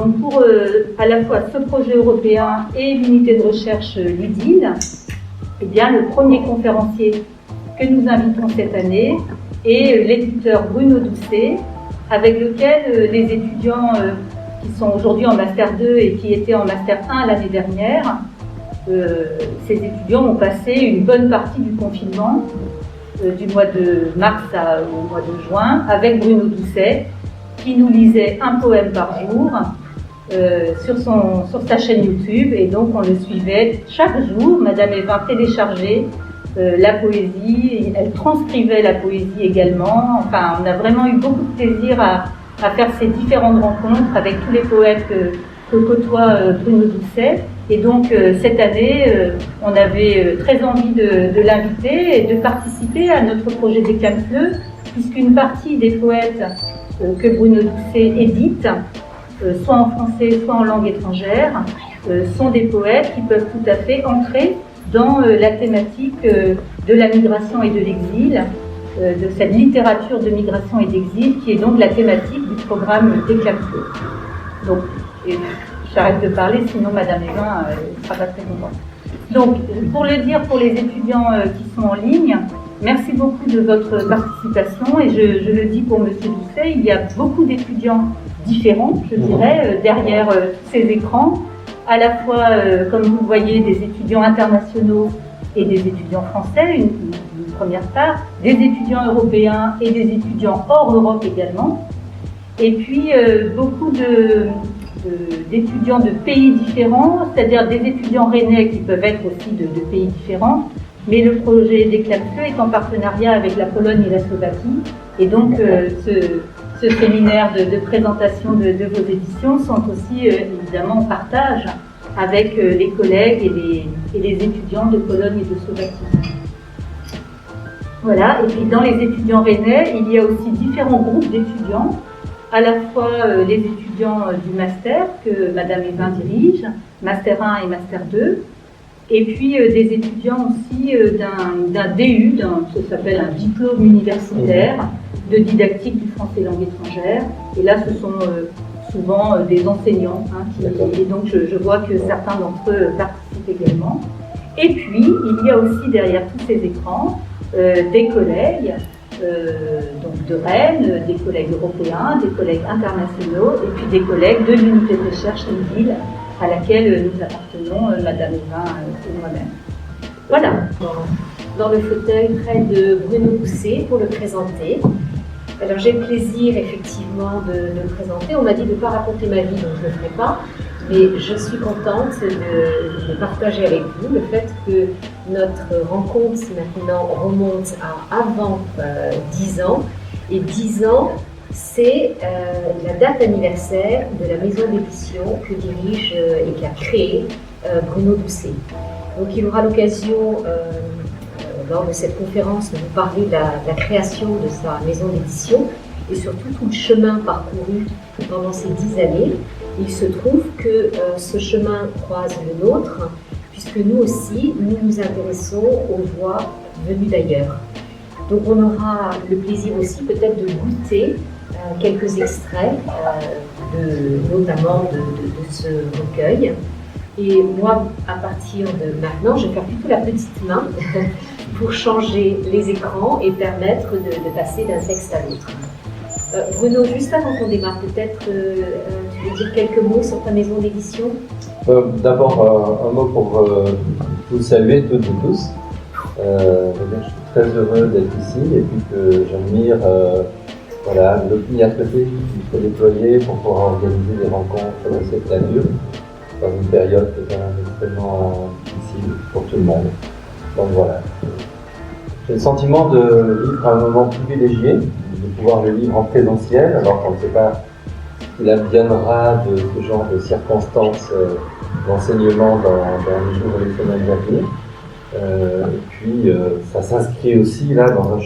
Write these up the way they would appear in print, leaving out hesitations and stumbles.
donc pour à la fois ce projet européen et l'unité de recherche l'UDIL, eh bien, le premier conférencier que nous invitons cette année est l'éditeur Bruno Doucet, avec lequel les étudiants qui sont aujourd'hui en Master 2 et qui étaient en Master 1 l'année dernière, ces étudiants ont passé une bonne partie du confinement, du mois de mars au mois de juin, avec Bruno Doucet, qui nous lisait un poème par jour sur sa chaîne YouTube, et donc on le suivait chaque jour. Madame Evin téléchargeait la poésie, elle transcrivait la poésie également. Enfin, on a vraiment eu beaucoup de plaisir à faire ces différentes rencontres avec tous les poètes que côtoie Bruno Doucet. Et donc cette année, on avait très envie de l'inviter et de participer à notre projet Déclame-le, puisqu'une partie des poètes que Bruno Doucet édite, soit en français, soit en langue étrangère, sont des poètes qui peuvent tout à fait entrer dans la thématique de la migration et de l'exil, de cette littérature de migration et d'exil, qui est donc la thématique du programme Déclame-le. Donc, j'arrête de parler, sinon Madame Evin ne sera pas très contente. Donc, pour le dire pour les étudiants qui sont en ligne, merci beaucoup de votre participation, et je le dis pour Monsieur Doucet, il y a beaucoup d'étudiants différents, je dirais, derrière tous ces écrans, à la fois, comme vous le voyez, des étudiants internationaux et des étudiants français, une première part, des étudiants européens et des étudiants hors Europe également, et puis beaucoup d'étudiants de pays différents, c'est-à-dire des étudiants rennais qui peuvent être aussi de pays différents, mais le projet Déclame-le est en partenariat avec la Pologne et la Slovaquie, et donc ce séminaire de présentation de vos éditions sont aussi évidemment en partage avec les collègues et les étudiants de Pologne et de Slovaquie. Voilà, et puis dans les étudiants rennais, il y a aussi différents groupes d'étudiants, à la fois les étudiants du master que Madame Evin dirige, Master 1 et Master 2, et puis des étudiants aussi d'un DU, ça s'appelle un diplôme universitaire de didactique du français langue étrangère. Et là, ce sont souvent des enseignants, et donc je vois que certains d'entre eux participent également. Et puis, il y a aussi derrière tous ces écrans des collègues, donc de Rennes, des collègues européens, des collègues internationaux, et puis des collègues de l'unité de recherche l'UDIL, à laquelle nous appartenons, Madame Evin et moi-même. Voilà. Dans le fauteuil près de Bruno Doucet pour le présenter. Alors j'ai le plaisir effectivement de le présenter. On m'a dit de ne pas raconter ma vie, donc je ne le ferai pas. Mais je suis contente de partager avec vous le fait que notre rencontre maintenant remonte à avant 10 ans. Et 10 ans, c'est la date anniversaire de la maison d'édition que dirige et qui a créé Bruno Doucet. Donc il aura l'occasion, lors de cette conférence, de vous parler de la création de sa maison d'édition et surtout tout le chemin parcouru pendant ces 10 années. Il se trouve que ce chemin croise le nôtre, puisque nous aussi, nous nous intéressons aux voix venues d'ailleurs. Donc on aura le plaisir aussi peut-être de goûter quelques extraits, notamment de ce recueil. Et moi, à partir de maintenant, je vais faire plutôt la petite main pour changer les écrans et permettre de passer d'un texte à l'autre. Bruno, juste avant qu'on démarre, peut-être tu veux dire quelques mots sur ta maison d'édition? D'abord, un mot pour vous saluer toutes et tous. Je suis très heureux d'être ici et puis que j'admire l'opiniâtreté qu'il faut déployer pour pouvoir organiser des rencontres de cette nature dans une période extrêmement difficile pour tout le monde. Donc voilà. J'ai le sentiment de vivre un moment privilégié, de pouvoir le vivre en présentiel, alors qu'on ne sait pas qu'il adviendra de ce genre de circonstances d'enseignement dans les jours et les semaines à venir. Et puis ça s'inscrit aussi là dans un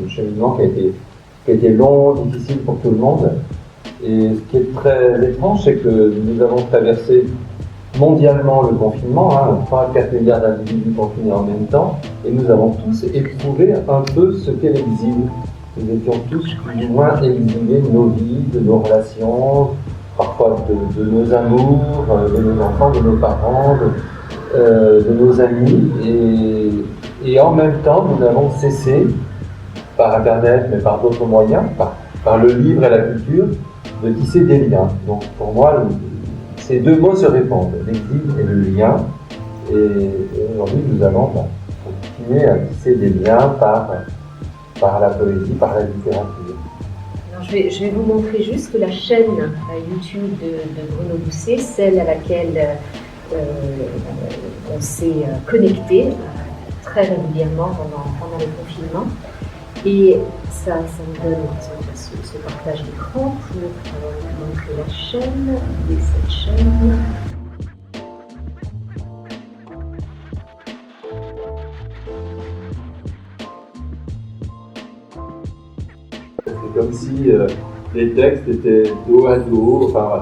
cheminement qui a été long, difficile pour tout le monde. Et ce qui est très étrange, c'est que nous avons traversé mondialement le confinement, 3 à 4 milliards d'individus confinés en même temps, et nous avons tous éprouvé un peu ce qu'est l'exil. Nous étions tous plus ou moins exilés de nos vies, de nos relations, parfois de nos amours, de nos enfants, de nos parents, de nos amis. Et en même temps, nous n'avons cessé, par Internet, mais par d'autres moyens, par le livre et la culture, de tisser des liens. Donc pour moi, ces deux mots se répondent, l'exil et le lien. Et aujourd'hui, nous allons continuer à tisser des liens par la poésie, par la littérature. Alors, je vais vous montrer juste la chaîne YouTube de Bruno Doucet, celle à laquelle on s'est connecté très régulièrement pendant le confinement. Et ça me donne ce partage d'écran pour montrer la chaîne. Et cette chaîne. C'est comme si les textes étaient dos à dos, enfin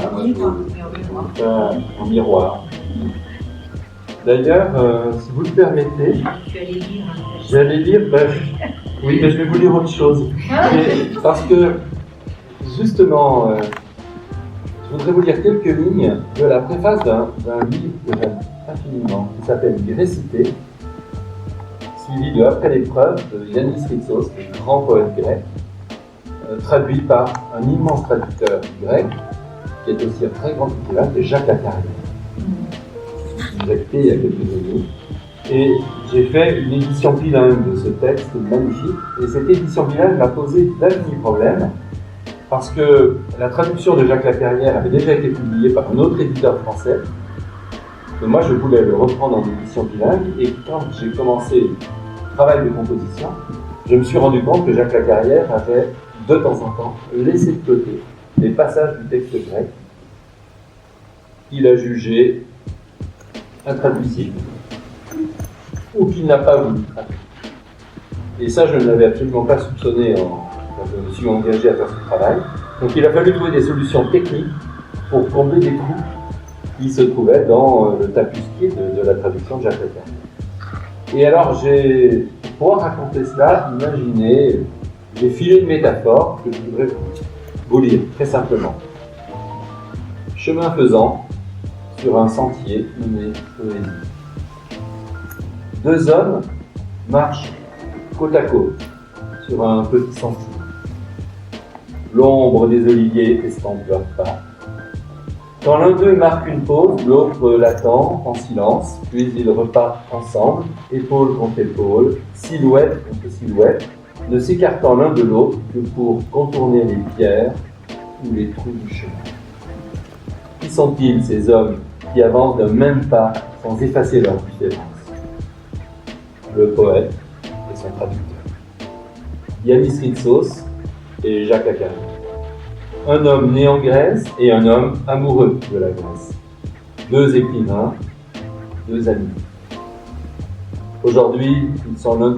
voilà, en miroir. D'ailleurs, si vous le permettez, j'allais lire, oui, mais je vais vous lire autre chose. Parce que, justement, je voudrais vous lire quelques lignes de la préface d'un livre que j'aime infiniment, qui s'appelle Récité, suivi de Après l'épreuve de Yannis Ritsos, le grand poète grec, traduit par un immense traducteur grec, qui est aussi un très grand écrivain, qui est Jacques Lacarrière. J'ai acté il y a quelques années. Et j'ai fait une édition bilingue de ce texte magnifique. Et cette édition bilingue m'a posé d'infinis problèmes, parce que la traduction de Jacques Lacarrière avait déjà été publiée par un autre éditeur français. Et moi, je voulais le reprendre en édition bilingue. Et quand j'ai commencé le travail de composition, je me suis rendu compte que Jacques Lacarrière avait de temps en temps laissé de côté les passages du texte grec qu'il a jugé intraduisibles ou qu'il n'a pas voulu traduire. Et ça, je ne l'avais absolument pas soupçonné quand je me suis engagé à faire ce travail. Donc il a fallu trouver des solutions techniques pour combler des trous qui se trouvaient dans le tapusquier de la traduction de Jacques Lacarrière. Et alors, pour pouvoir raconter cela, imaginez, j'ai filé une métaphore que je voudrais vous lire très simplement. Chemin faisant, sur un sentier nommé Poésie. Deux hommes marchent côte à côte sur un petit sentier. L'ombre des oliviers estompe leurs pas. Quand l'un d'eux marque une pause, l'autre l'attend en silence, puis ils repartent ensemble, épaule contre épaule, silhouette contre silhouette, ne s'écartant l'un de l'autre que pour contourner les pierres ou les trous du chemin. Qui sont-ils, ces hommes qui avancent d'un même pas sans effacer leur différence? Le poète et son traducteur. Yannis Ritsos et Jacques Lacarrière. Un homme né en Grèce et un homme amoureux de la Grèce. Deux écrivains, deux amis. Aujourd'hui, ils ont l'un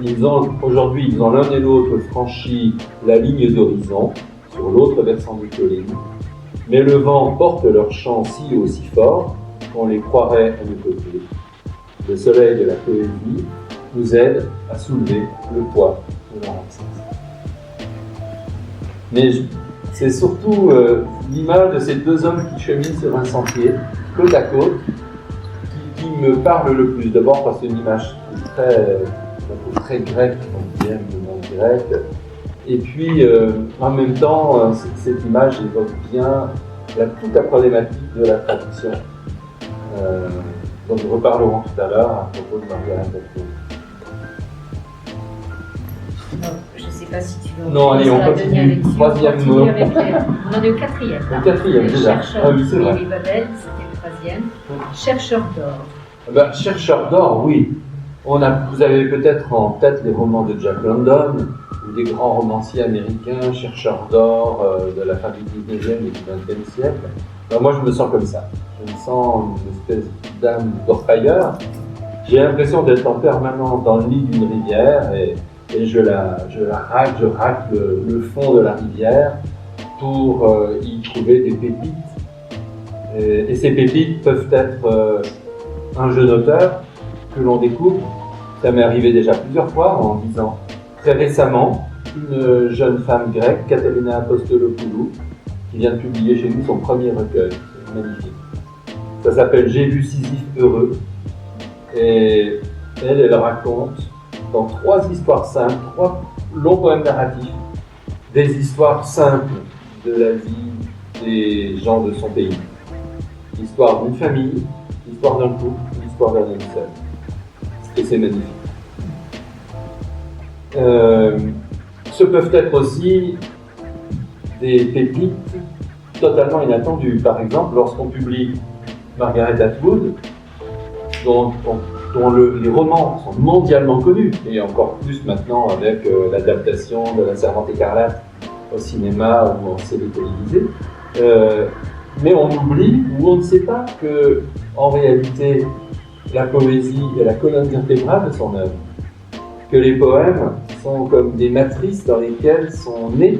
et l'autre franchi la ligne d'horizon sur l'autre versant du colline. Mais le vent porte leurs chants si haut, si fort qu'on les croirait à nos côtés. Le soleil de la poésie nous aide à soulever le poids de leur absence. Mais c'est surtout l'image de ces deux hommes qui cheminent sur un sentier, côte à côte, qui me parle le plus. D'abord parce que c'est une image très grecque, on aime le monde grec. Et puis, en même temps, cette image évoque bien toute la problématique de la traduction, dont nous reparlerons tout à l'heure à propos de Margaret Atwood. Je ne sais pas si tu veux. Non, allez, on continue. Troisième mot. On en est au quatrième. Au quatrième, déjà. Ah oui, c'est vrai. Et Babel, c'était le troisième. Chercheur d'or. Chercheur d'or, oui. Vous avez peut-être en tête les romans de Jack London, ou des grands romanciers américains, chercheurs d'or de la fin du 19e et du 20e siècle. Alors moi, je me sens comme ça. Je me sens une espèce d'âme d'orpailleur. J'ai l'impression d'être en permanence dans le lit d'une rivière et je racle le fond de la rivière pour y trouver des pépites. Et ces pépites peuvent être un jeune auteur que l'on découvre. Ça m'est arrivé déjà plusieurs fois en disant très récemment une jeune femme grecque, Katerina Apostolopoulou, qui vient de publier chez nous son premier recueil. C'est magnifique. Ça s'appelle J'ai vu Sisyphe heureux. Et elle raconte dans 3 histoires simples, 3 longs poèmes narratifs, des histoires simples de la vie des gens de son pays. L'histoire d'une famille, l'histoire d'un couple, l'histoire d'un homme seul. Et c'est magnifique. Ce peuvent être aussi des pépites totalement inattendues. Par exemple, lorsqu'on publie Margaret Atwood, dont les romans sont mondialement connus, et encore plus maintenant avec l'adaptation de La Servante écarlate au cinéma ou en série télévisée, mais on oublie ou on ne sait pas que, en réalité, la poésie est la colonne vertébrale de son œuvre, que les poèmes sont comme des matrices dans lesquelles sont nés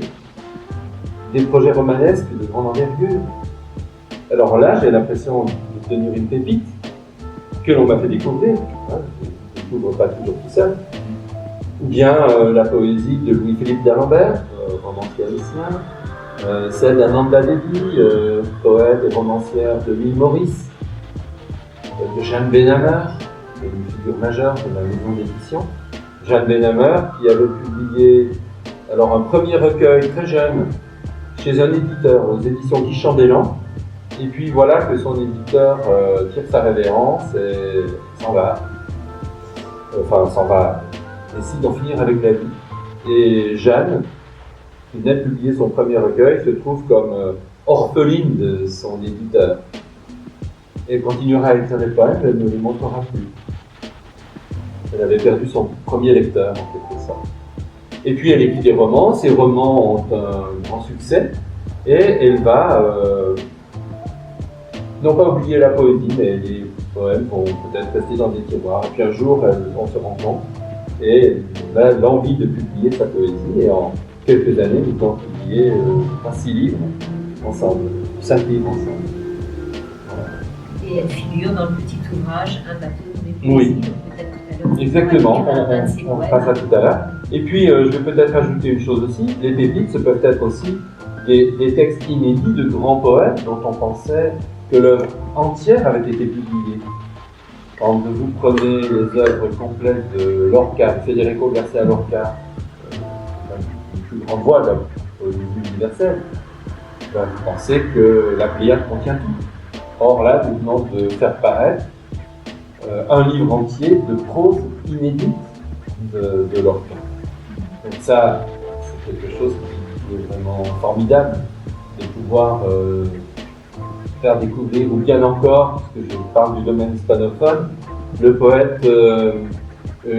des projets romanesques de grande envergure. Alors là, j'ai l'impression de tenir une pépite que l'on m'a fait découvrir, je ne découvre pas toujours tout seul, ou bien la poésie de Louis-Philippe d'Alembert, romancier haïtien, celle d'Ananda Devi, poète et romancière de l'île Maurice, de Jeanne Benhammer, une figure majeure de la maison d'édition. Jeanne Benhammer qui avait publié alors un premier recueil très jeune chez un éditeur aux éditions Guy Chambellan, et puis voilà que son éditeur tire sa révérence et s'en va. Décide d'en finir avec la vie. Et Jeanne, qui venait de publier son premier recueil, se trouve comme orpheline de son éditeur. Et continuera à écrire des poèmes, elle ne les montrera plus. Elle avait perdu son premier lecteur, en quelque sorte. Et puis elle écrit des romans, ses romans ont un grand succès, et elle va, non pas oublier la poésie, mais les poèmes vont peut-être rester dans des tiroirs. Et puis un jour, on se rencontre, et elle a l'envie de publier sa poésie, et en quelques années, nous avons publié 6 livres ensemble, 5 livres ensemble. Et elle figure dans le petit ouvrage Un bateau de poésie. Oui. Peut-être tout à l'heure. Exactement, on fera ça tout à l'heure. Et puis, je vais peut-être ajouter une chose aussi, les pépites, ce peuvent être aussi des textes inédits de grands poètes dont on pensait que l'œuvre entière avait été publiée. Quand vous prenez les œuvres complètes de Lorca, de Federico Garcia Lorca, une plus grande voix de la poésie universelle, vous pensez que la Pléiade contient tout. Or là, nous venons de faire paraître un livre entier de prose inédite de Lorca. Donc ça, c'est quelque chose qui est vraiment formidable de pouvoir faire découvrir, ou bien encore, puisque je parle du domaine hispanophone, le poète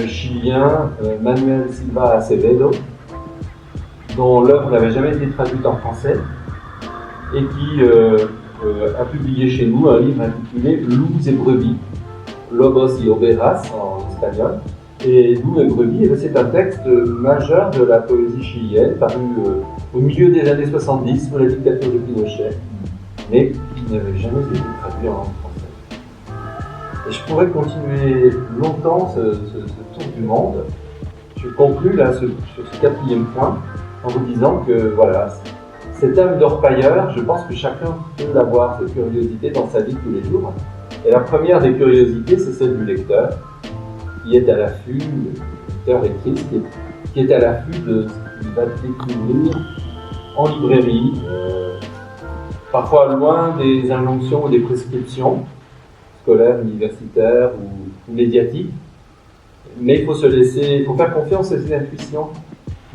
chilien Manuel Silva Acevedo, dont l'œuvre n'avait jamais été traduite en français, et qui a publié chez nous un livre intitulé Loups et brebis, Lobos y Ovejas en espagnol. Et Loups et brebis, c'est un texte majeur de la poésie chilienne, paru au milieu des années 70 sous la dictature de Pinochet, mais qui n'avait jamais été traduit en français. Et je pourrais continuer longtemps ce tour du monde. Je conclue là sur ce 4e point en vous disant que voilà, cette âme d'orpailleur, je pense que chacun peut l'avoir, cette curiosité dans sa vie tous les jours. Et la première des curiosités, c'est celle du lecteur, qui est à l'affût, le lecteur écrit, qui est à l'affût de ce qu'il va découvrir en librairie, parfois loin des injonctions ou des prescriptions scolaires, universitaires ou médiatiques. Mais il faut il faut faire confiance à ses intuitions.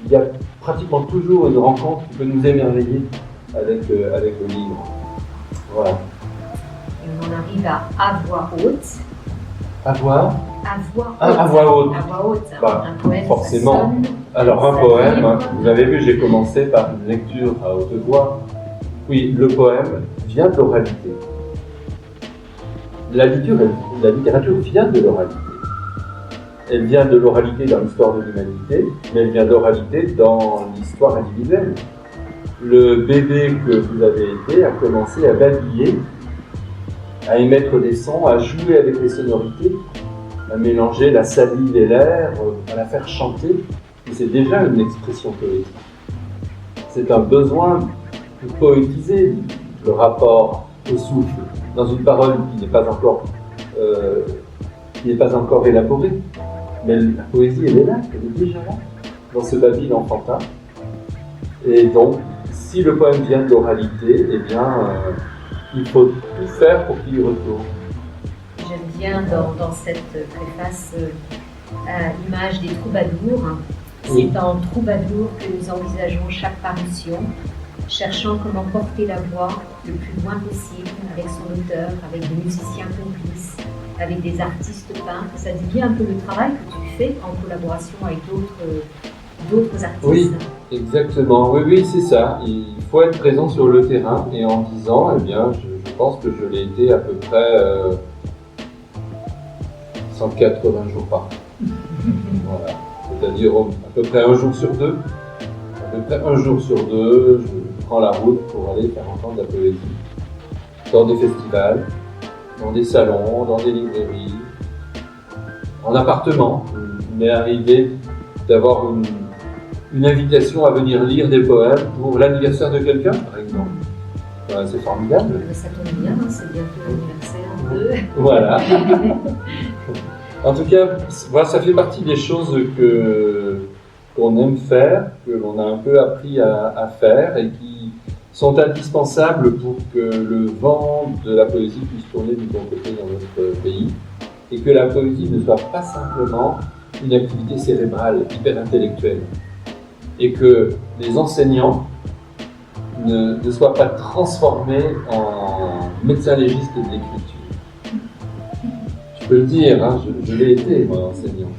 Il y a pratiquement toujours une rencontre qui peut nous émerveiller avec le livre. Voilà. Et on en arrive à voix haute. À voir. À voix haute. À voix haute. À voix haute. Bah, un poème. forcément. Alors un ça poème, vibre. vous avez vu, j'ai commencé par une lecture à haute voix. Oui, le poème vient de l'oralité. La littérature vient de l'oralité. Elle vient de l'oralité dans l'histoire de l'humanité, mais elle vient de l'oralité dans l'histoire individuelle. Le bébé que vous avez été a commencé à babiller, à émettre des sons, à jouer avec les sonorités, à mélanger la salive et l'air, à la faire chanter. Et c'est déjà une expression poétique. C'est un besoin poétiser le rapport au souffle dans une parole qui n'est pas encore élaborée. Mais la poésie, elle est là, elle est déjà là, dans ce babil enfantin. Et donc, si le poème vient de l'oralité, eh bien, il faut tout faire pour qu'il y retourne. J'aime bien dans cette préface l'image des troubadours. Oui. C'est en troubadour que nous envisageons chaque parution, cherchant comment porter la voix le plus loin possible avec son auteur, avec des musiciens complices, avec des artistes peintres. Ça dit bien un peu le travail que tu fais en collaboration avec d'autres artistes. Oui, exactement. Oui, c'est ça. Il faut être présent sur le terrain et en 10 ans, eh bien, je pense que je l'ai été à peu près 180 jours par an. Voilà. C'est-à-dire à peu près un jour sur deux. À peu près un jour sur deux, je prends la route pour aller faire entendre la poésie. Dans des festivals, dans des salons, dans des librairies, en appartement. Il m'est arrivé d'avoir une invitation à venir lire des poèmes pour l'anniversaire de quelqu'un, par exemple. C'est formidable. Ça tombe bien, c'est bientôt l'anniversaire de... Voilà. En tout cas, voilà, ça fait partie des choses qu'on aime faire, que l'on a un peu appris à faire et qui sont indispensables pour que le vent de la poésie puisse tourner du bon côté dans notre pays et que la poésie ne soit pas simplement une activité cérébrale, hyper intellectuelle et que les enseignants ne soient pas transformés en médecins légistes de l'écriture. Je peux le dire, hein, je l'ai été, moi, enseignant.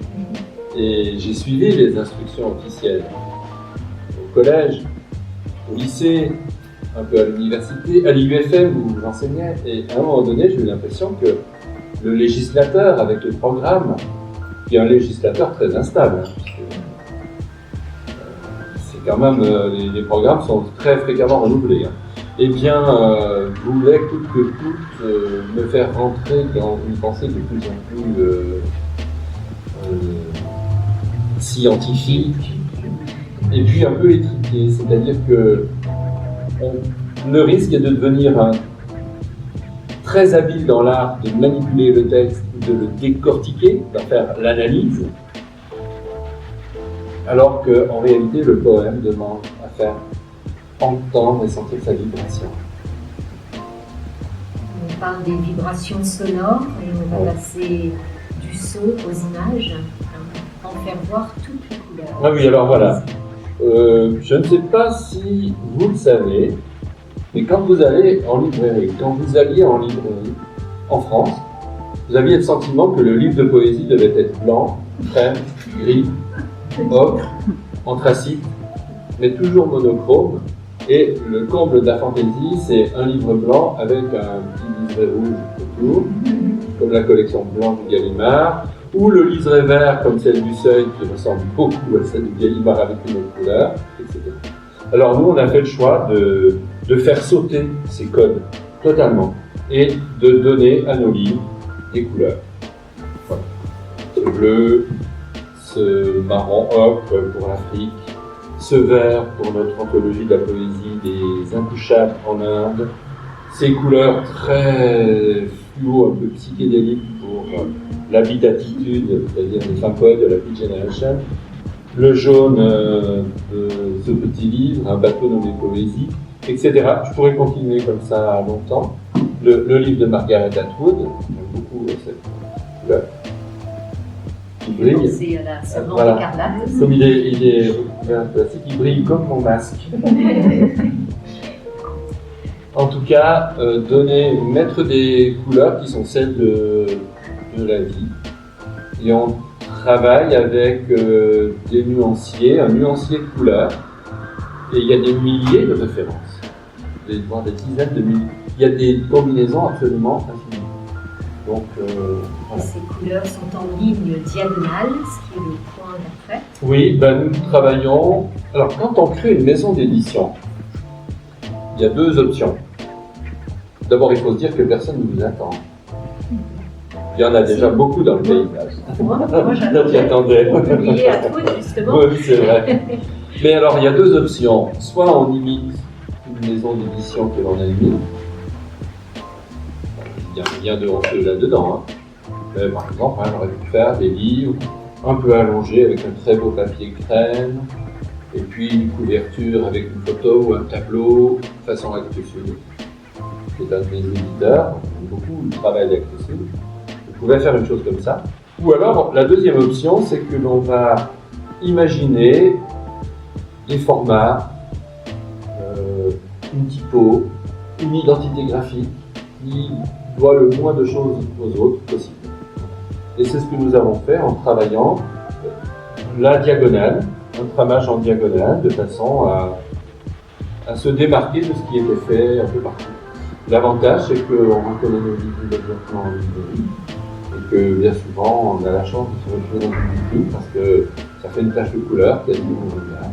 Et j'ai suivi les instructions officielles au collège, au lycée, un peu à l'université, à l'IUFM où j'enseignais. Et à un moment donné, j'ai eu l'impression que le législateur, avec les programmes, qui est un législateur très instable, hein, puisque, c'est quand même, les programmes sont très fréquemment renouvelés, hein, eh bien, voulait coûte que coûte me faire rentrer dans une pensée de plus en plus scientifique et puis un peu étriquée, c'est-à-dire que le risque est de devenir très habile dans l'art de manipuler le texte, de le décortiquer, d'en faire l'analyse, alors qu'en réalité le poème demande à faire entendre et sentir sa vibration. On parle des vibrations sonores et on va passer du son aux images, en faire voir toutes les couleurs. Ah oui, alors voilà. Je ne sais pas si vous le savez, mais quand vous alliez en librairie en France, vous aviez le sentiment que le livre de poésie devait être blanc, crème, gris, ocre, anthracite, mais toujours monochrome. Et le comble de la fantaisie, c'est un livre blanc avec un petit liseré rouge autour, comme la collection blanche du Gallimard, ou le liseré vert comme celle du Seuil, qui ressemble beaucoup à celle du Gallimard avec une autre couleur, etc. Alors nous, on a fait le choix de faire sauter ces codes totalement et de donner à nos livres des couleurs. Voilà. Ce bleu, ce marron ocre pour l'Afrique, ce vert pour notre anthologie de la poésie des Intouchables en Inde, ces couleurs très fluo, un peu psychédéliques pour l'habitattitude, c'est-à-dire les femmes poètes de la Beat Generation, le jaune de ce petit livre, un bateau nommé Poésie, etc. Je pourrais continuer comme ça longtemps. Le livre de Margaret Atwood, j'aime beaucoup cette couleur. C'est la savante voilà. écarlate. Comme il est recouvert plastique, il brille comme mon masque. En tout cas, mettre des couleurs qui sont celles de la vie. Et on travaille avec des nuanciers, un nuancier de couleurs. Et il y a des milliers de références, voire des dizaines de milliers. Il y a des combinaisons absolument infinies. Donc, voilà. Ces couleurs sont en ligne diagonale, ce qui est le point d'après. Oui, nous travaillons. Alors, quand on crée une maison d'édition, il y a deux options. D'abord, il faut se dire que personne ne vous attend. Il y en a déjà beaucoup dans le paysage. Moi j'attendais. Publié à Atwood, justement. Oui, c'est vrai. Mais alors, il y a deux options. Soit on imite une une maison d'édition que l'on a émise. Il y a rien de honteux là-dedans. Hein. Par exemple, j'aurais pu faire des livres un peu allongés avec un très beau papier crème, et puis une couverture avec une photo ou un tableau façon Actes Sud. C'est un de mes éditeurs, j'aime beaucoup le travail d'Actes Sud. Je pouvais faire une chose comme ça. Ou alors, la deuxième option, c'est que l'on va imaginer des formats, une typo, une identité graphique qui doit le moins de choses aux autres possible. Et c'est ce que nous avons fait en travaillant la diagonale, un tramage en diagonale, de façon à se démarquer de ce qui était fait un peu partout. L'avantage, c'est qu'on reconnaît nos livres immédiatement en librairie, et que bien souvent, on a la chance de se retrouver dans une vitrine parce que ça fait une tache de couleur quasiment au regard.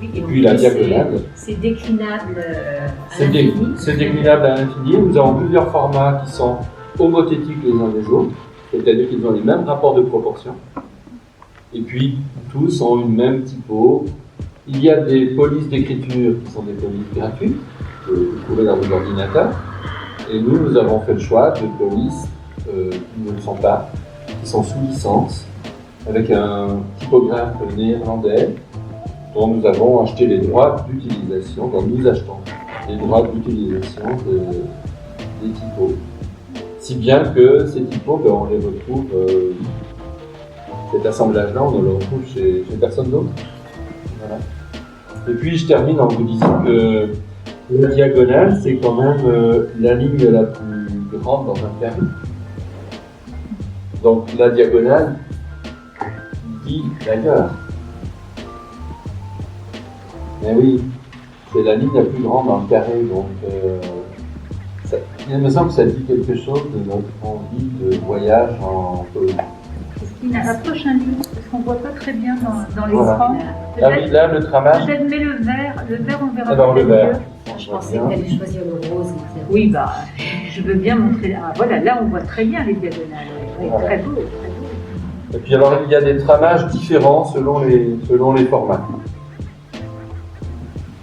Oui, et puis la diagonale. C'est déclinable à C'est l'infini. C'est déclinable à l'infini. Nous avons plusieurs formats qui sont homothétiques les uns des autres, c'est-à-dire qu'ils ont les mêmes rapports de proportion. Et puis, tous ont une même typo. Il y a des polices d'écriture qui sont des polices gratuites, que vous trouvez dans vos ordinateurs. Et nous avons fait le choix de polices qui ne le sont pas, qui sont sous licence, avec un typographe néerlandais dont nous avons acheté les droits d'utilisation, dont nous achetons les droits d'utilisation des typos. Si bien que ces typos, on les retrouve, cet assemblage-là, on ne le retrouve chez personne d'autre. Voilà. Et puis je termine en vous disant que la diagonale, c'est quand même la ligne la plus grande dans un carré. Donc la diagonale dit d'ailleurs. Mais oui, c'est la ligne la plus grande dans le carré, donc il me semble que ça dit quelque chose de notre envie de voyage en Pologne. Christine, approche un livre, parce qu'on ne voit pas très bien dans l'écran. Ah oui, là, le tramage. Peut-être mets le vert, on verra. Alors le vert. Je pensais que tu allais choisir le rose. Oui, je veux bien montrer. Ah, voilà, là on voit très bien les diagonales. Oui, Voilà. très beau, très beau. Et puis alors, il y a des tramages différents selon les formats.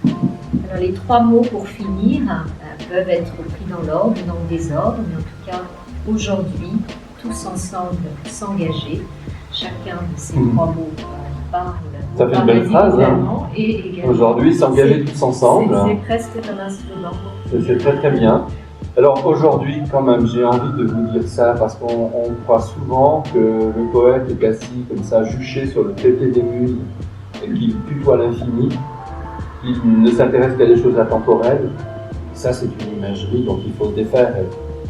Alors les trois mots pour finir peuvent être pris dans l'ordre ou dans le désordre, mais en tout cas, aujourd'hui, tous ensemble s'engager. Chacun de ces trois mots parle. Ça fait une belle phrase, hein. Et également, Aujourd'hui, s'engager tous ensemble. C'est presque un instrument. C'est très très bien. Alors aujourd'hui, quand même, j'ai envie de vous dire ça parce qu'on croit souvent que le poète est assis comme ça, juché sur le traité des muses et qu'il tutoie l'infini, qu'il ne s'intéresse qu'à des choses intemporelles. Ça, c'est une imagerie dont il faut se défaire.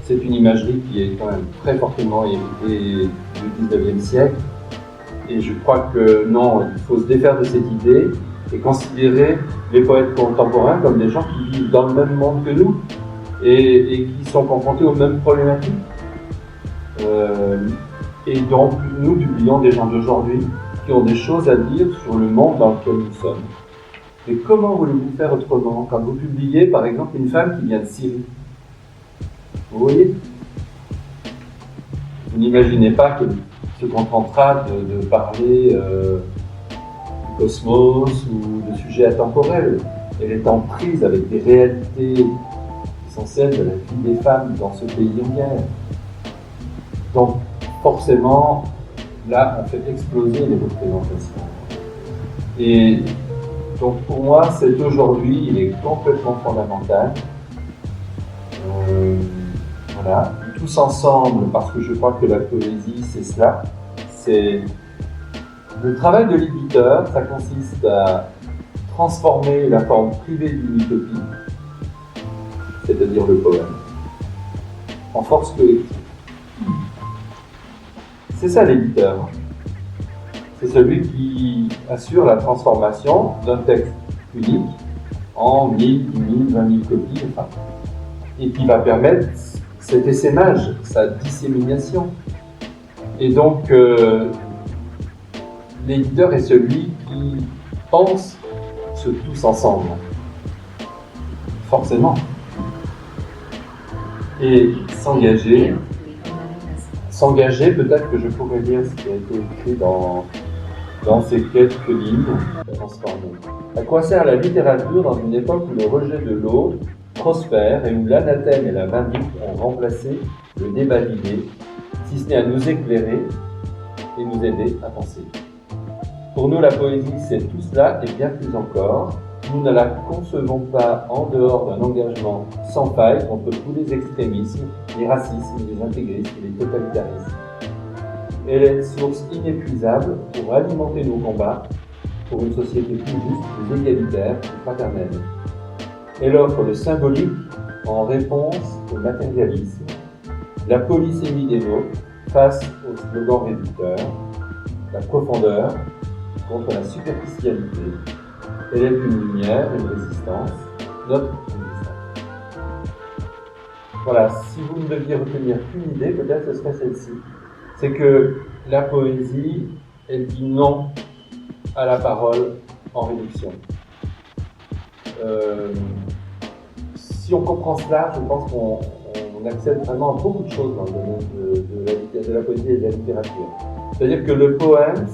C'est une imagerie qui est quand même très fortement héritée du 19e siècle. Et je crois que non, il faut se défaire de cette idée et considérer les poètes contemporains comme des gens qui vivent dans le même monde que nous et qui sont confrontés aux mêmes problématiques. Et donc, nous publions des gens d'aujourd'hui qui ont des choses à dire sur le monde dans lequel nous sommes. Mais comment voulez-vous faire autrement quand vous publiez, par exemple, une femme qui vient de Syrie? Vous voyez? Vous n'imaginez pas que se contentera de parler du cosmos ou de sujets intemporels. Elle est en prise avec des réalités essentielles de la vie des femmes dans ce pays en guerre. Donc, forcément, là, on fait exploser les représentations. Et donc, pour moi, cet aujourd'hui, il est complètement fondamental. Voilà, tous ensemble, parce que je crois que la poésie, c'est cela. C'est le travail de l'éditeur, ça consiste à transformer la forme privée d'une utopie, c'est-à-dire le poème, en force collective. C'est ça l'éditeur. C'est celui qui assure la transformation d'un texte unique en 1000, 10 000, 20 000 copies, enfin, et qui va permettre cet essaimage, sa dissémination. Et donc, l'éditeur est celui qui pense ce tous ensemble, forcément. Et s'engager, peut-être que je pourrais lire ce qui a été écrit dans dans ces quelques livres transformés. À quoi sert la littérature dans une époque où le rejet de l'autre prospère et où l'anathème et la vindicte ont remplacé le débat d'idées, si ce n'est à nous éclairer et nous aider à penser. Pour nous, la poésie, c'est tout cela et bien plus encore. Nous ne la concevons pas en dehors d'un engagement sans faille contre tous les extrémismes, les racismes, les intégrismes et les totalitarismes. Elle est source inépuisable pour alimenter nos combats pour une société plus juste, plus égalitaire, plus fraternelle. Elle offre le symbolique en réponse au matérialisme, la polysémie des mots face au slogan réducteur, la profondeur contre la superficialité. Elle est une lumière, une résistance, notre résistance. Voilà, si vous ne deviez retenir qu'une idée, peut-être ce serait celle-ci. C'est que la poésie, elle dit non à la parole en réduction. Si on comprend cela, je pense qu'on accède vraiment à beaucoup de choses dans le domaine de la poésie et de la littérature. C'est-à-dire que le poème,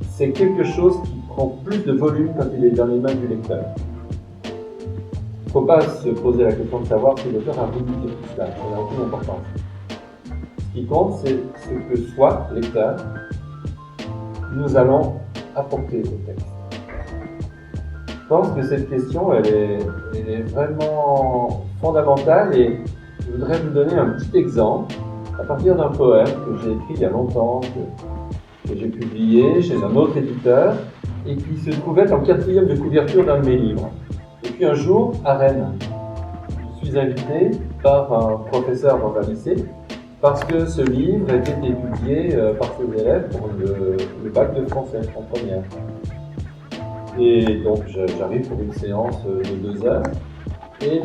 c'est quelque chose qui prend plus de volume quand il est dans les mains du lecteur. Il ne faut pas se poser la question de savoir si l'auteur a voulu dire tout cela, ça n'a aucune importance. Ce qui compte, c'est ce que soit, lecteur, nous allons apporter au texte. Je pense que cette question, elle est vraiment fondamentale et je voudrais vous donner un petit exemple à partir d'un poème que j'ai écrit il y a longtemps, que j'ai publié chez un autre éditeur et qui se trouvait en 4e de couverture d'un de mes livres. Et puis un jour, à Rennes, je suis invité par un professeur dans un lycée parce que ce livre était étudié par ses élèves pour le bac de français en première. Et donc j'arrive pour une séance de 2 heures et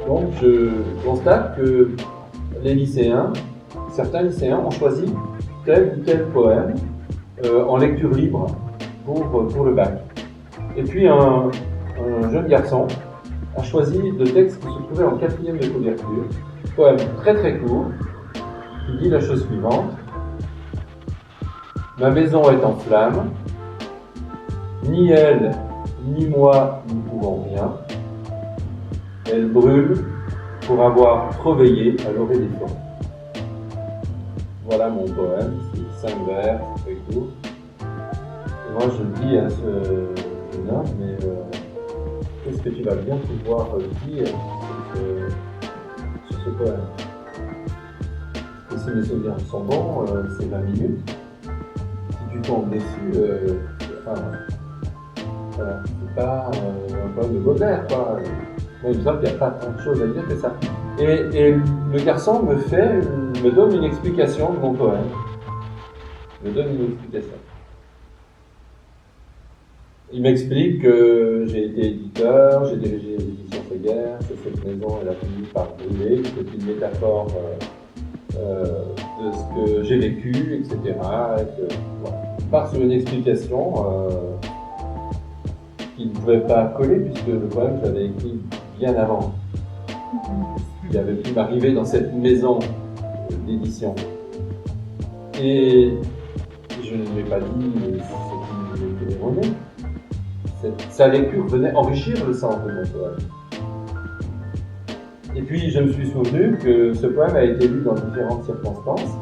donc je constate que les lycéens, certains lycéens ont choisi tel ou tel poème en lecture libre pour le bac. Et puis un jeune garçon a choisi le texte qui se trouvait en 4e de couverture, poème très très court, qui dit la chose suivante. Ma maison est en flammes, ni elle, ni moi n'y pouvons rien. Elle brûle pour avoir trop veillé à l'orée des flammes. Voilà mon poème, c'est 5 vers, c'est très court. Et moi je dis à ce jeune homme, mais qu'est-ce que tu vas bien pouvoir dire sur ce poème? Et si mes souvenirs sont bons, c'est 20 minutes. Si tu tombes dessus, voilà, c'est pas un poème de Baudelaire, quoi. Moi, il me semble qu'il n'y a pas tant de choses à dire que ça. Et le garçon me donne une explication de mon poème. Il m'explique que j'ai été éditeur, j'ai dirigé les éditions Séguère, que cette maison elle a fini par brûler, que c'est une métaphore de ce que j'ai vécu, etc. Et que, voilà. Il part sur une explication qui ne pouvait pas coller puisque le poème j'avais écrit bien avant. Il avait pu m'arriver dans cette maison d'édition. Et je ne lui ai pas dit c'est une lecture erronée. Sa lecture venait enrichir le sens de mon poème. Et puis je me suis souvenu que ce poème a été lu dans différentes circonstances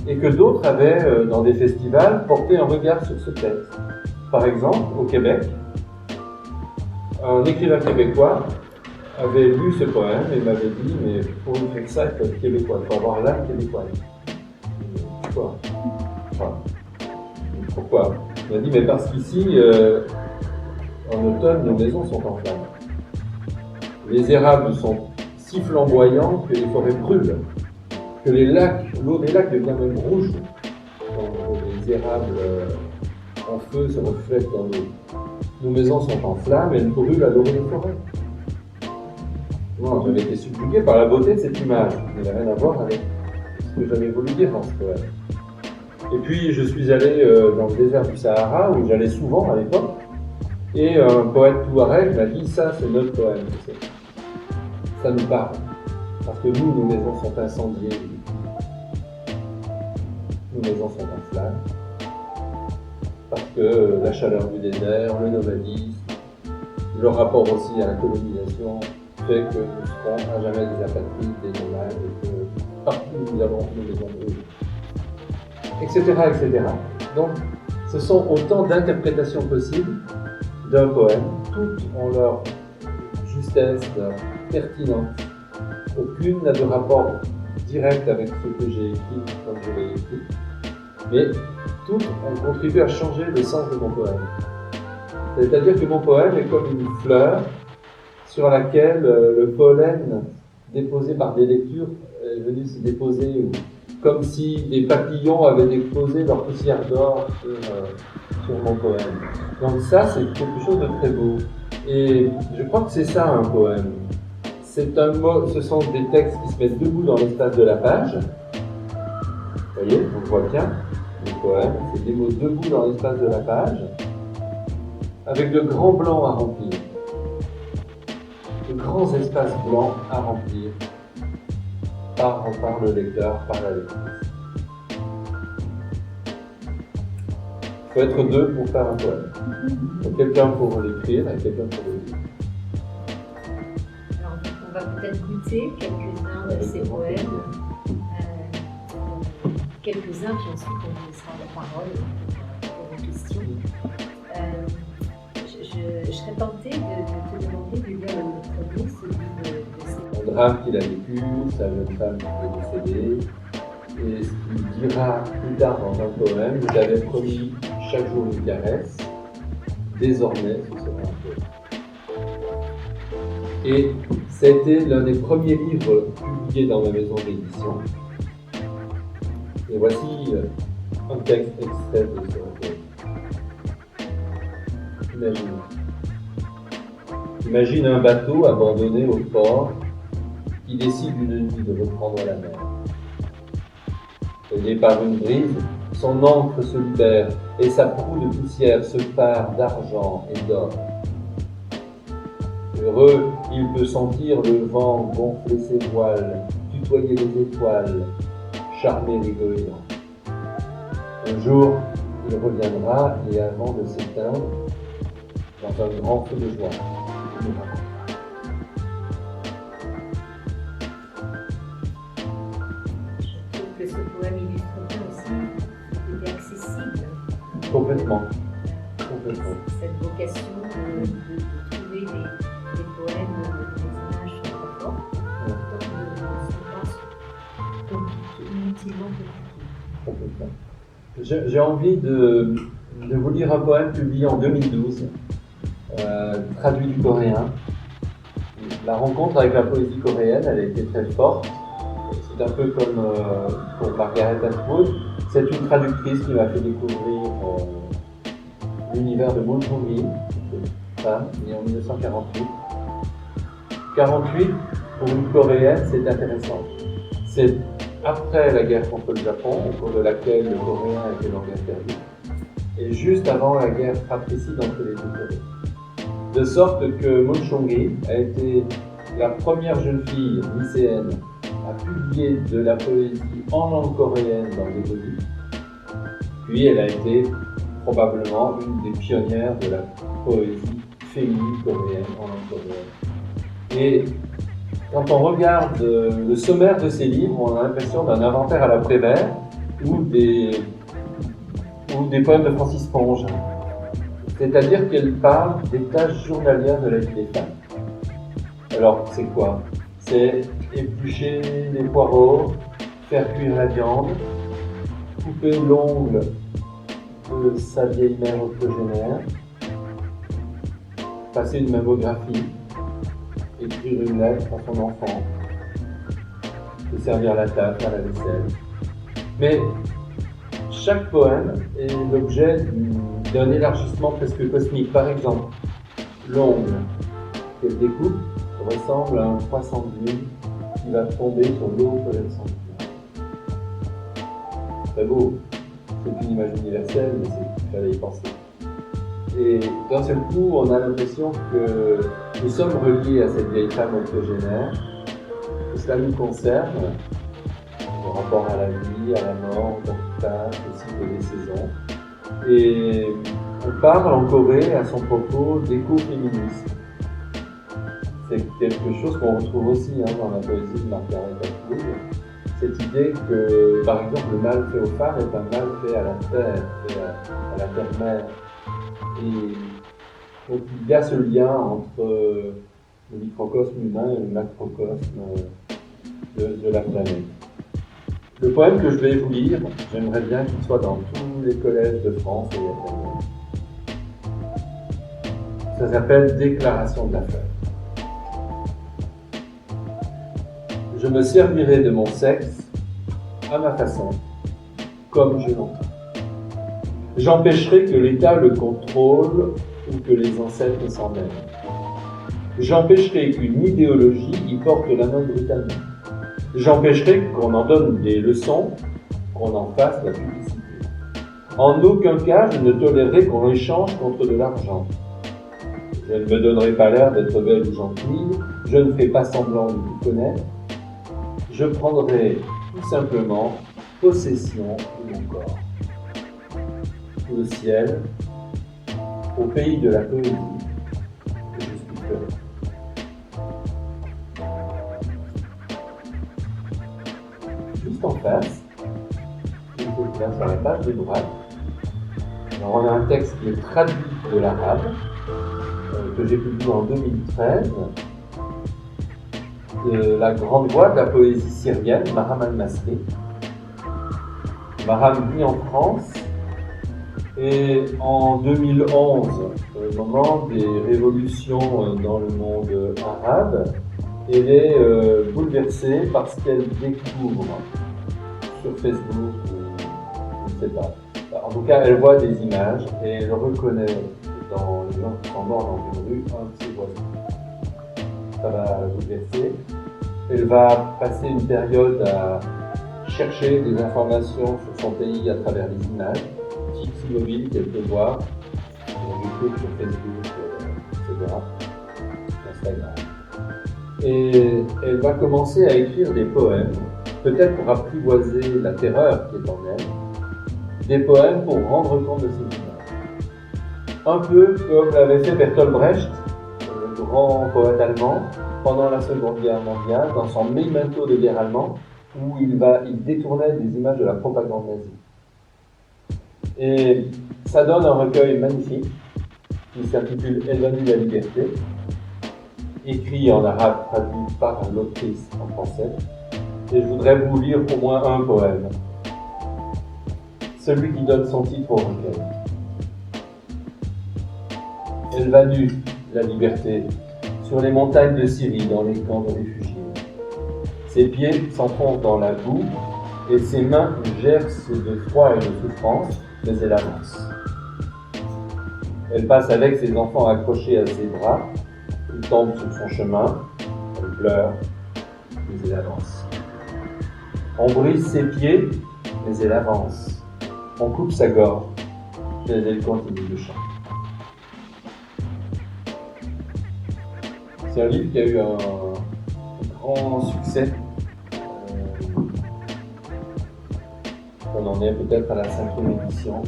et que d'autres avaient, dans des festivals, porté un regard sur ce texte. Par exemple, au Québec, un écrivain québécois avait lu ce poème et m'avait dit « mais pour écrire ça, il faut être québécois, il faut avoir l'âme québécoise. » Pourquoi ? Pourquoi ? Il m'a dit « mais parce qu'ici, en automne, nos maisons sont en flammes. Les érables sont si flamboyants que les forêts brûlent, que l'eau des lacs devient même rouge quand les érables en feu se reflètent dans l'eau. Nos maisons sont en flammes et elles brûlent à l'orée des forêts. » Moi, j'avais été subjugué par la beauté de cette image. Il n'avait rien à voir avec ce que j'avais voulu dire dans ce poème. Et puis, je suis allé dans le désert du Sahara, où j'allais souvent à l'époque, et un poète touareg m'a dit « ça, c'est notre poème. Ça nous parle. Parce que nous, nos maisons sont incendiées. » nos maisons sont en flammes, parce que la chaleur du désert, le nomadisme, le rapport aussi à la colonisation fait que nous serons à jamais des apatrides, des nomades, et que partout nous avons nos maisons brûlées, etc., etc. Donc, ce sont autant d'interprétations possibles d'un poème, toutes ont leur justesse, leur pertinence. Aucune n'a de rapport direct avec ce que j'ai écrit comme je l'ai écrit, mais toutes ont contribué à changer le sens de mon poème. C'est-à-dire que mon poème est comme une fleur sur laquelle le pollen déposé par des lectures est venu se déposer, comme si des papillons avaient déposé leur poussière d'or sur mon poème. Donc ça, c'est quelque chose de très beau. Et je crois que c'est ça un poème. Ce sont des textes qui se mettent debout dans l'espace de la page. Vous voyez, on le voit bien, le poème, c'est des mots debout dans l'espace de la page, avec de grands blancs à remplir. De grands espaces blancs à remplir par le lecteur, par la lectrice. Il faut être deux pour faire un poème. Il faut quelqu'un pour l'écrire et quelqu'un pour le lire. Alors, on va peut-être goûter quelques-uns de ces poèmes. Quelques-uns, puis ensuite on vous laissera la parole pour vos questions. Je serais tentée de te demander de lire le premier, celui de Un drame qu'il a vécu, sa jeune femme qui est décédée, et ce qu'il dira plus tard dans un poème, je t'avais promis chaque jour une caresse, désormais ce sera un poème. Et c'était l'un des premiers livres publiés dans ma maison d'édition. Et voici un texte extrait de ce recueil. Imagine un bateau abandonné au port qui décide une nuit de reprendre la mer. Aidé par une brise, son ancre se libère et sa proue de poussière se pare d'argent et d'or. Heureux, il peut sentir le vent gonfler ses voiles, tutoyer les étoiles, charmer les goélands. Un jour, il reviendra et avant de s'éteindre, dans un grand feu de joie, il nous racontera. Je trouve que ce poème illustre bien aussi qu'il est accessible. Complètement. Cette vocation de trouver des poèmes, des images très fortes, inutilement Complètement. J'ai envie de vous lire un poème publié en 2012, traduit du coréen. La rencontre avec la poésie coréenne, elle a été très forte. C'est un peu comme pour Margaret Atwood. C'est une traductrice qui m'a fait découvrir l'univers de Moon Chung-gi, cette femme, née en 1948. 48, pour une coréenne, c'est intéressant. C'est après la guerre contre le Japon, au cours de laquelle le coréen était langue interdite, et juste avant la guerre fratricide entre les deux Corées. De sorte que Moon Chung-gi a été la première jeune fille lycéenne à publier de la poésie en langue coréenne dans des revues. Puis elle a été probablement une des pionnières de la poésie féminine coréenne en langue coréenne. Et quand on regarde le sommaire de ces livres, on a l'impression d'un inventaire à la Prévert ou des poèmes de Francis Ponge. C'est-à-dire qu'elle parle des tâches journalières de la vie des femmes. Alors, c'est quoi? C'est éplucher les poireaux, faire cuire la viande, couper l'ongle de sa vieille mère octogénaire, passer une mammographie, écrire une lettre à son enfant, se servir la table, faire la vaisselle. Mais chaque poème est l'objet d'un élargissement presque cosmique. Par exemple, l'ongle qu'elle découpe ressemble à un croissant de lune qui va tomber sur l'autre versant du monde. Très beau. C'est une image universelle, mais il fallait y penser. Et d'un seul coup, on a l'impression que nous sommes reliés à cette vieille femme octogénaire, que cela nous concerne. Bon, rapport à la vie, à la mort, au héritage, au cycle des saisons. Et on parle en Corée, à son propos, d'écoféminisme. C'est quelque chose qu'on retrouve aussi dans la poésie de Margaret Atwood. Cette idée que, par exemple, le mal fait aux femmes est un mal fait à la terre, fait à la terre-mère. Et donc il y a ce lien entre le microcosme humain et le macrocosme de la planète. Le poème que je vais vous lire, j'aimerais bien qu'il soit dans tous les collèges de France et ailleurs. Ça s'appelle Déclaration de la fête. Je me servirai de mon sexe à ma façon, comme je l'entends. J'empêcherai que l'État le contrôle ou que les ancêtres s'en mêlent. J'empêcherai qu'une idéologie y porte la main brutalement. J'empêcherai qu'on en donne des leçons, qu'on en fasse la publicité. En aucun cas, je ne tolérerai qu'on échange contre de l'argent. Je ne me donnerai pas l'air d'être belle ou gentille, je ne ferai pas semblant de vous connaître. Je prendrai tout simplement possession de mon corps. Sous le ciel, au pays de la poésie, je suis heureux. Juste en face, là sur la page de droite, alors on a un texte qui est traduit de l'arabe, que j'ai publié en 2013, de la grande voix de la poésie syrienne, Mahram al-Masri. Mahram vit en France et en 2011, au moment des révolutions dans le monde arabe, elle est bouleversée par ce qu'elle découvre sur Facebook, je ne sais pas. En tout cas, elle voit des images et elle reconnaît dans les gens qui sont morts dans une rue un de ses voisins. Ça va la bouleverser. Elle va passer une période à chercher des informations sur son pays à travers les images, fixes ou mobiles qu'elle peut voir sur YouTube, sur Facebook, etc., Instagram. Et elle va commencer à écrire des poèmes, peut-être pour apprivoiser la terreur qui est en elle, des poèmes pour rendre compte de ces images. Un peu comme l'avait fait Bertolt Brecht, le grand poète allemand, pendant la Seconde Guerre mondiale, dans son Memento de guerre allemand, où il détournait des images de la propagande nazie. Et ça donne un recueil magnifique qui s'intitule Elle va nuit la liberté, écrit en arabe, traduit par l'autrice en français. Et je voudrais vous lire au moins un poème, celui qui donne son titre au recueil. Elle va nue, la liberté, sur les montagnes de Syrie, dans les camps de réfugiés. Ses pieds s'enfoncent dans la boue et ses mains gercent de froid et de souffrance, mais elle avance. Elle passe avec ses enfants accrochés à ses bras, ils tombent sur son chemin, elle pleure, mais elle avance. On brise ses pieds, mais elle avance. On coupe sa gorge, mais elle continue de chanter. C'est un livre qui a eu un grand succès. On en est peut-être à la 5e édition.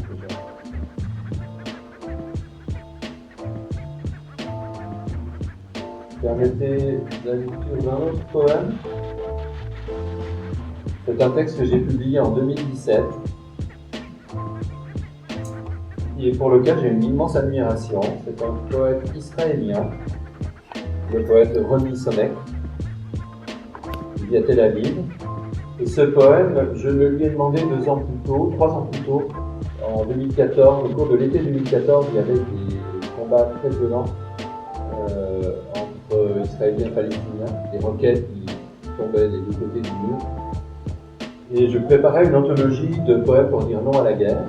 Permettez la lecture d'un autre poème. C'est un texte que j'ai publié en 2017 et pour lequel j'ai une immense admiration. C'est un poète israélien, le poète Roni Sonek, qui vit à Tel Aviv. Et ce poème, je le lui ai demandé 3 ans plus tôt, en 2014, au cours de l'été 2014, il y avait des combats très violents entre Israéliens et Palestiniens, des roquettes qui tombaient des deux côtés du mur. Et je préparais une anthologie de poèmes pour dire non à la guerre.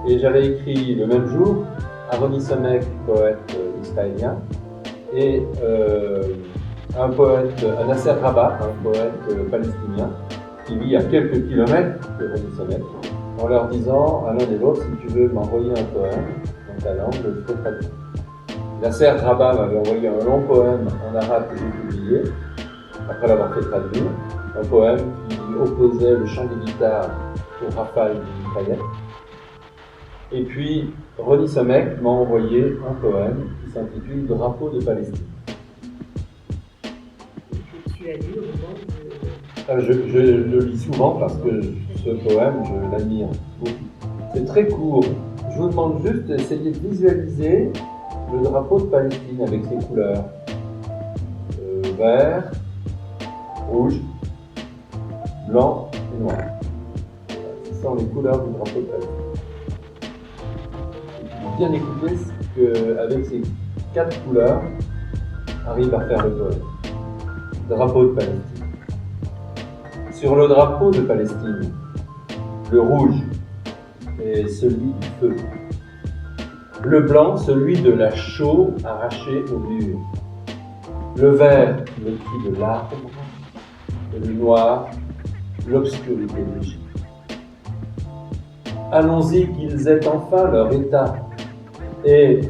Et j'avais écrit le même jour à Roni Sonek, poète israélien, et un poète, à Nasser Rabat, un poète palestinien, qui vit à quelques kilomètres de Roni Sonek, en leur disant à l'un et l'autre, si tu veux m'envoyer un poème dans ta langue, je le ferai traduire. Nasser Rabat m'avait envoyé un long poème en arabe que j'ai publié, après l'avoir fait traduire, un poème qui opposait le chant des guitares aux rafales de mitraillettes. Et puis, Ronnie Somek m'a envoyé un poème qui s'intitule « Drapeau de Palestine ». Tu as lu au moment de... Je le lis souvent parce que ce poème, je l'admire beaucoup. C'est très court. Je vous demande juste d'essayer de visualiser le drapeau de Palestine avec ses couleurs. Vert, rouge, blanc et noir. Ce sont les couleurs du drapeau de Palestine. Bien écouter ce qu'avec ces 4 couleurs arrive à faire le poème. Drapeau de Palestine. Sur le drapeau de Palestine, le rouge est celui du feu. Le blanc, celui de la chaux arrachée au mur. Le vert, le cri de l'arbre. Et le noir, l'obscurité de l'Égypte. Allons-y qu'ils aient enfin leur état. Et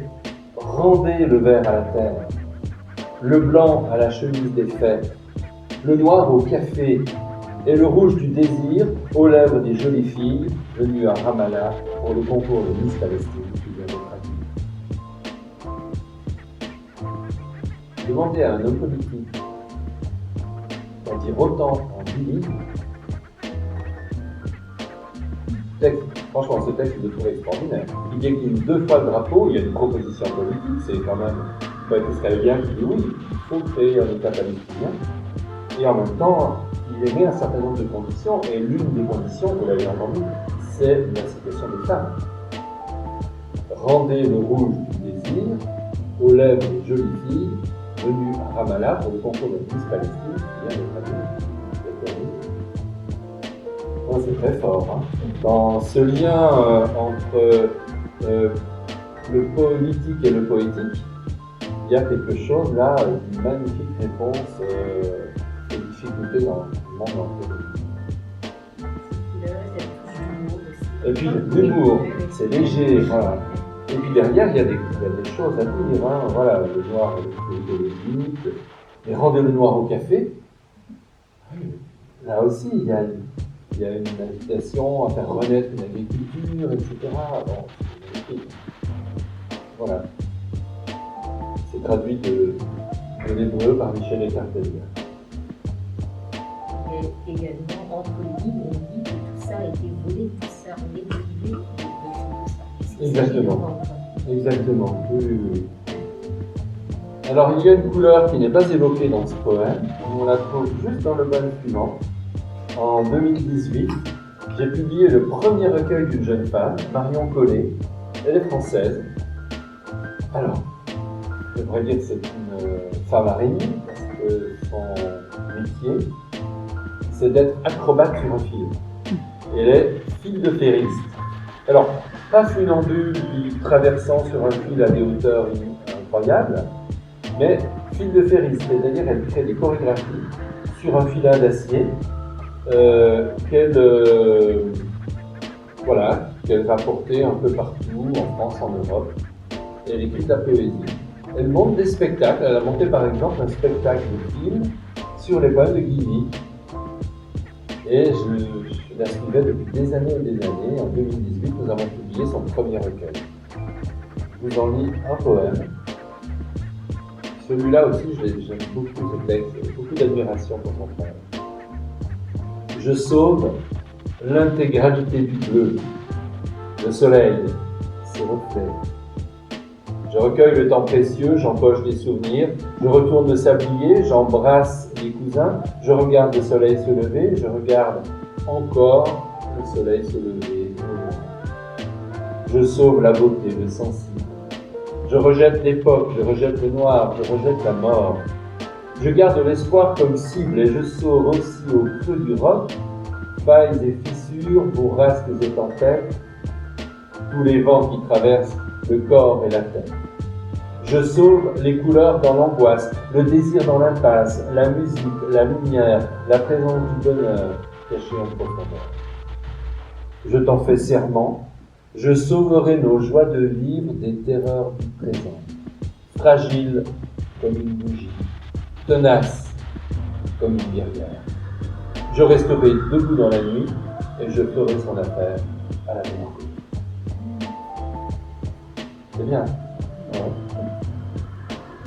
rendez le vert à la terre, le blanc à la chemise des fêtes, le noir au café et le rouge du désir aux lèvres des jolies filles venues à Ramallah pour le concours de Miss Palestine qui vient d'être acquis. Demandez à un homme politique d'en dire autant en 10 lignes. Franchement, ce texte, je le trouve extraordinaire. Il décline 2 fois le drapeau, il y a une proposition politique, c'est quand même le poète israélien qui dit oui, il faut créer un État palestinien. Et en même temps, il émet un certain nombre de conditions, et l'une des conditions, vous l'avez entendu, c'est la situation des femmes. Rendez le rouge du désir aux lèvres des jolies filles venues à Ramallah pour le concours de Miss Palestine qui vient d'être acquis. Oh, c'est très fort. Hein. Dans ce lien entre le politique et le poétique, il y a quelque chose là, une magnifique réponse aux difficultés dans le monde entier. Et puis l'humour, c'est léger, voilà. Et puis derrière, il y a des choses à dire. Hein. Voilà, le noir idéologique, et rendez le noir au café. Là aussi, il y a une invitation à faire renaître une agriculture, etc. Bon, voilà. C'est traduit de l'hébreu par Michel Ecartelia. Et également, entre les lignes, on dit que tout ça a été volé, tout ça, on est privé de tout ça. Exactement. Exactement. Oui. Alors, il y a une couleur qui n'est pas évoquée dans ce poème. On la trouve juste dans le poème suivant. En 2018, j'ai publié le premier recueil d'une jeune femme, Marion Collet. Elle est française. Alors, je devrais dire que c'est une femme araignée, parce que son métier, c'est d'être acrobate sur un fil. Elle est file de ferriste. Alors, pas funambule traversant sur un fil à des hauteurs incroyables, mais file de ferriste, c'est-à-dire elle crée des chorégraphies sur un filin d'acier qu'elle va porter un peu partout, en France, en Europe. Et elle écrit de la poésie. Elle monte des spectacles. Elle a monté par exemple un spectacle de film sur les poèmes de Guilly. Et je la suivais depuis des années et des années. En 2018, nous avons publié son premier recueil. Je vous en lis un poème. Celui-là aussi, j'aime beaucoup ce texte. J'ai beaucoup d'admiration pour son frère. Je sauve l'intégralité du bleu, le soleil, ses reflets. Je recueille le temps précieux, j'empoche des souvenirs, je retourne le sablier, j'embrasse les cousins, je regarde le soleil se lever, je regarde encore le soleil se lever au loin. Je sauve la beauté, le sensible. Je rejette l'époque, je rejette le noir, je rejette la mort. Je garde l'espoir comme cible et je sauve aussi au creux du roc, failles et fissures, bourrasques et tempêtes, tous les vents qui traversent le corps et la tête. Je sauve les couleurs dans l'angoisse, le désir dans l'impasse, la musique, la lumière, la présence du bonheur caché en profondeur. Je t'en fais serment, je sauverai nos joies de vivre des terreurs du présent, fragiles comme une bougie, tenace comme une guerrière. Je resterai debout dans la nuit et je ferai son affaire à la mélancolie. C'est bien. Ouais.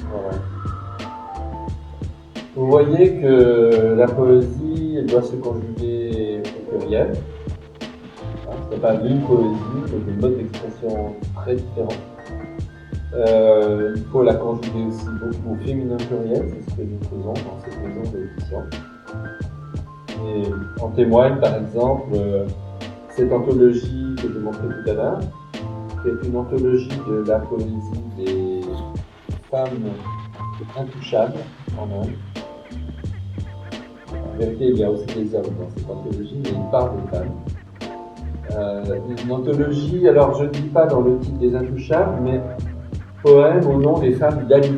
Voilà. Vous voyez que la poésie elle doit se conjuguer au pluriel. Ce n'est pas une poésie, c'est des modes d'expression très différents. Il faut la conjuguer aussi beaucoup au féminin pluriel, c'est ce que nous faisons dans cette maison d'édition. Et en témoigne par exemple cette anthologie que je montrais tout à l'heure, qui est une anthologie de la poésie des femmes intouchables en Inde. En vérité, il y a aussi des hommes dans cette anthologie, mais il parle des femmes. Une anthologie, alors je ne dis pas dans le titre des intouchables, mais poème au nom des femmes Dalits.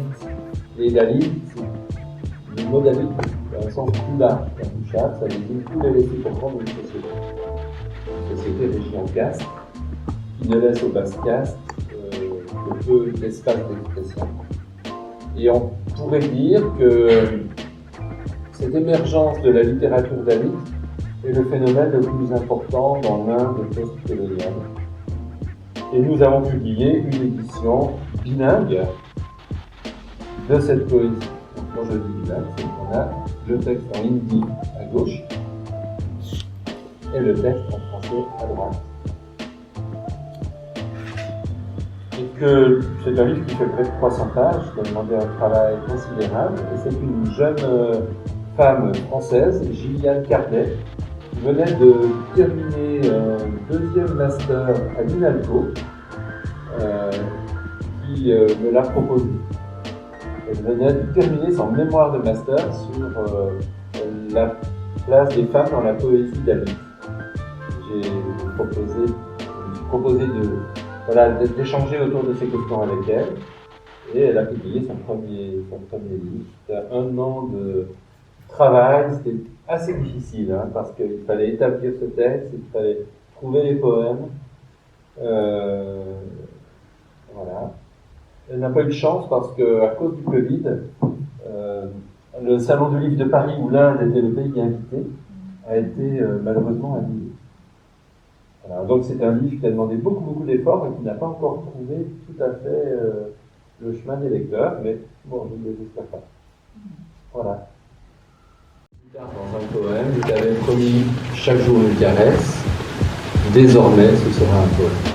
Les Dalits, le mot Dalit, dans un sens plus large d'intouchable, ça veut dire tous les laisser comprendre une société. Une société régie en caste, qui ne laisse aux basses castes que peu d'espace d'expression. Et on pourrait dire que cette émergence de la littérature Dalit est le phénomène le plus important dans l'Inde post-coloniale. Et nous avons publié une édition bilingue de cette poésie. Donc, quand je dis bilingue, c'est qu'on a le texte en hindi à gauche et le texte en français à droite. Et que c'est un livre qui fait près de 300 pages, qui a demandé un travail considérable. Et c'est une jeune femme française, Gilliane Cardet, qui venait de terminer un deuxième master à l'INALCO, qui me l'a proposé. Elle venait de terminer son mémoire de master sur la place des femmes dans la poésie Dalit. J'ai proposé d'échanger autour de ces questions avec elle, et elle a publié son premier livre. C'était un an de travail, c'était assez difficile, parce qu'il fallait établir ce texte, il fallait trouver les poèmes. Voilà. Elle n'a pas eu de chance parce qu'à cause du Covid, le Salon du Livre de Paris, où l'Inde était le pays invité, a été malheureusement annulé. Voilà. Donc c'est un livre qui a demandé beaucoup d'efforts et qui n'a pas encore trouvé tout à fait le chemin des lecteurs, mais bon, je ne le désespère pas. Voilà. Dans un poème, vous avez promis chaque jour une caresse, désormais ce sera un poème.